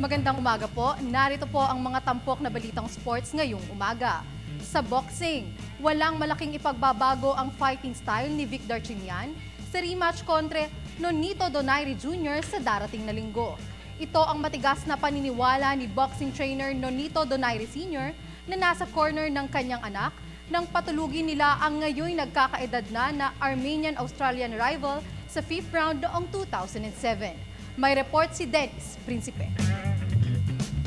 Magandang umaga po. Narito po ang mga tampok na balitang sports ngayong umaga. Sa boxing, walang malaking ipagbabago ang fighting style ni Vic Darchinyan sa rematch kontra Nonito Donaire Jr. sa darating na linggo. Ito ang matigas na paniniwala ni boxing trainer Nonito Donaire Sr. na nasa corner ng kanyang anak nang patulugin nila ang ngayon nagkakaedad na Armenian-Australian rival sa 5th round noong 2007. May report si Dennis Principe.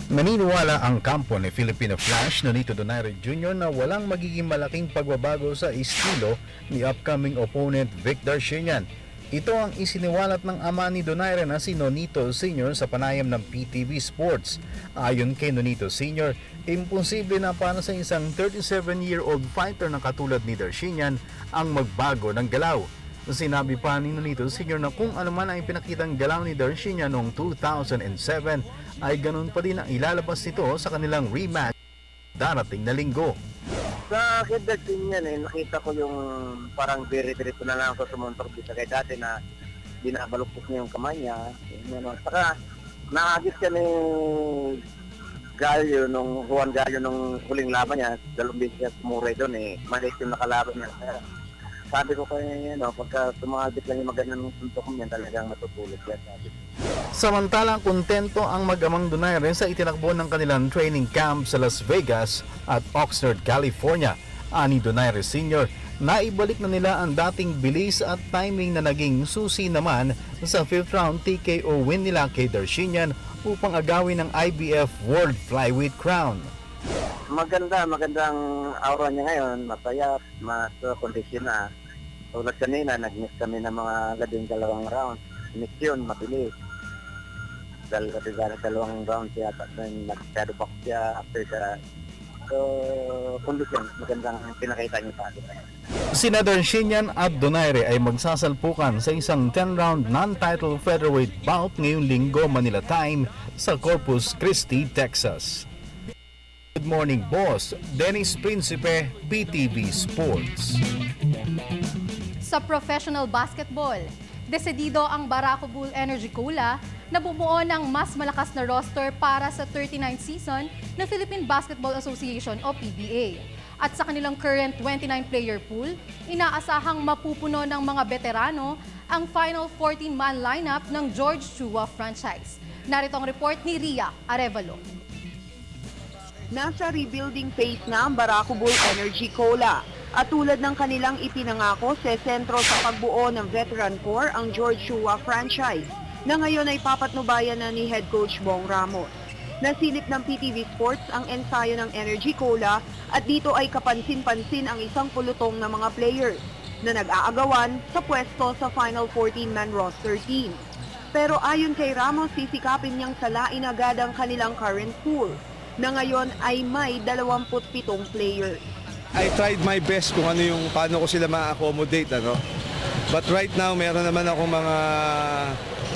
Naniniwala ang kampo ni Filipino Flash Nonito Donaire Jr. na walang magiging malaking pagbabago sa estilo ni upcoming opponent Vic Darchinyan. Ito ang isiniwalat ng ama ni Donaire na si Nonito Sr. sa panayam ng PTV Sports. Ayon kay Nonito Sr., imposible na para sa isang 37-year-old fighter na katulad ni Darchinyan ang magbago ng galaw. Sinabi pa ni Nonito Sr. na kung ano man ang pinakitang galaw ni Darchinyan noong 2007 ay ganun pa din ang ilalabas nito sa kanilang rematch darating na linggo. Sa kay Darchinyan nakita ko yung parang dire-diretso na lang ako sumuntok dito kay dati na binabaluktot niya yung kamay niya. Saka naagit siya ni Gallo Juan Gallo nung huling laban niya, dalawang beses siya sumuray doon maliit yung nakalaban niya. Sabi ko kaya pagka tumagit lang yung magandang suntok niya talagang matutulog siya, sabi ko. Samantalang kontento ang mag-amang Donaire sa itinakbo ng kanilang training camp sa Las Vegas at Oxnard, California. Ani Donaire Sr., naibalik na nila ang dating bilis at timing na naging susi naman sa 5th round TKO win nila kay Darchinyan upang agawin ang IBF World Flyweight Crown. Magandang aura niya ngayon, masaya, mas kondisyon na. Tulad kanina, nag-miss kami ng mga labing-dalawang round. Miss yun, mabilis. Dahil kasi dalawang round siya, tapos nag-shadow box siya after that. So, kondisyon, magandang pinakita niya sa akin. Sina Darchinyan at Donaire ay magsasalpukan sa isang 10-round non-title featherweight bout ngayong linggo Manila time sa Corpus Christi, Texas. Good morning, boss. Dennis Principe, PTV Sports. Sa professional basketball, desidido ang Barako Bull Energy Cola na bumuo ng mas malakas na roster para sa 39th season ng Philippine Basketball Association o PBA. At sa kanilang current 29-player pool, inaasahang mapupuno ng mga veterano ang final 14-man lineup ng George Chua franchise. Narito ang report ni Ria Arevalo. Nasa rebuilding phase na ang Barako Bull Energy Cola. At tulad ng kanilang ipinangako, sentro sa pagbuo ng veteran core ang George Chua franchise na ngayon ay papatnubayan na ni Head Coach Bong Ramos. Nasilip ng PTV Sports ang ensayo ng Energy Cola at dito ay kapansin-pansin ang isang pulutong na mga players na nag-aagawan sa pwesto sa final 14-man roster team. Pero ayon kay Ramos, sisikapin niyang salain agad ang kanilang current pool na ngayon ay may 27 players. I tried my best kung paano ko sila ma-accommodate, But right now, meron naman akong mga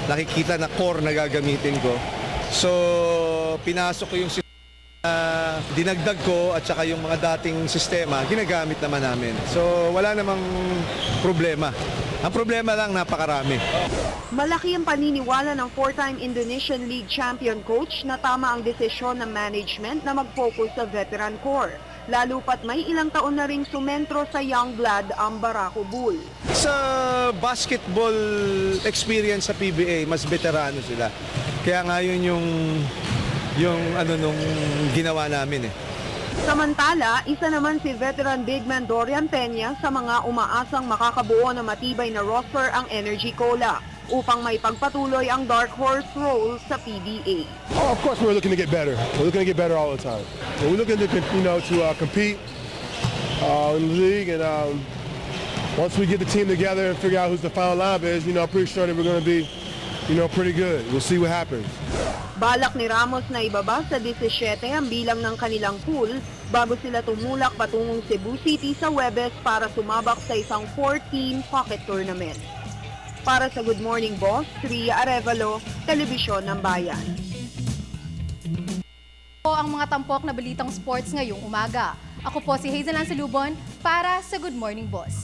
nakikita na core na gagamitin ko. So, pinasok ko yung dinagdag ko at saka yung mga dating sistema, ginagamit naman namin. So, wala namang problema. Ang problema lang, napakarami. Malaki ang paniniwala ng 4-time Indonesian League champion coach na tama ang desisyon ng management na mag-focus sa veteran core. Lalo pat may ilang taon na ring sumentro sa young blood ang Barako Bull. Sa basketball experience sa PBA, mas veterano sila. Kaya nga yun yung nung ginawa namin Samantala, isa naman si veteran big man Dorian Peña sa mga umaasang makakabuo na matibay na roster ang Energy Cola upang may pagpatuloy ang dark horse role sa PBA. Oh, of course, we're looking to get better. We're looking to get better all the time. We're looking to compete in the league, and once we get the team together and figure out who's the final lineup is, I'm pretty sure that we're going to be, pretty good. We'll see what happens. Balak ni Ramos na ibaba sa 17 ang bilang ng kanilang pool bago sila tumulak patungong Cebu City sa Huwebes para sumabak sa isang 4-team pocket tournament. Para sa Good Morning Boss, Ria Arevalo, Telebisyon ng Bayan. Po ang mga tampok na balitang sports ngayong umaga. Ako po si Hazel Ansalubon para sa Good Morning Boss.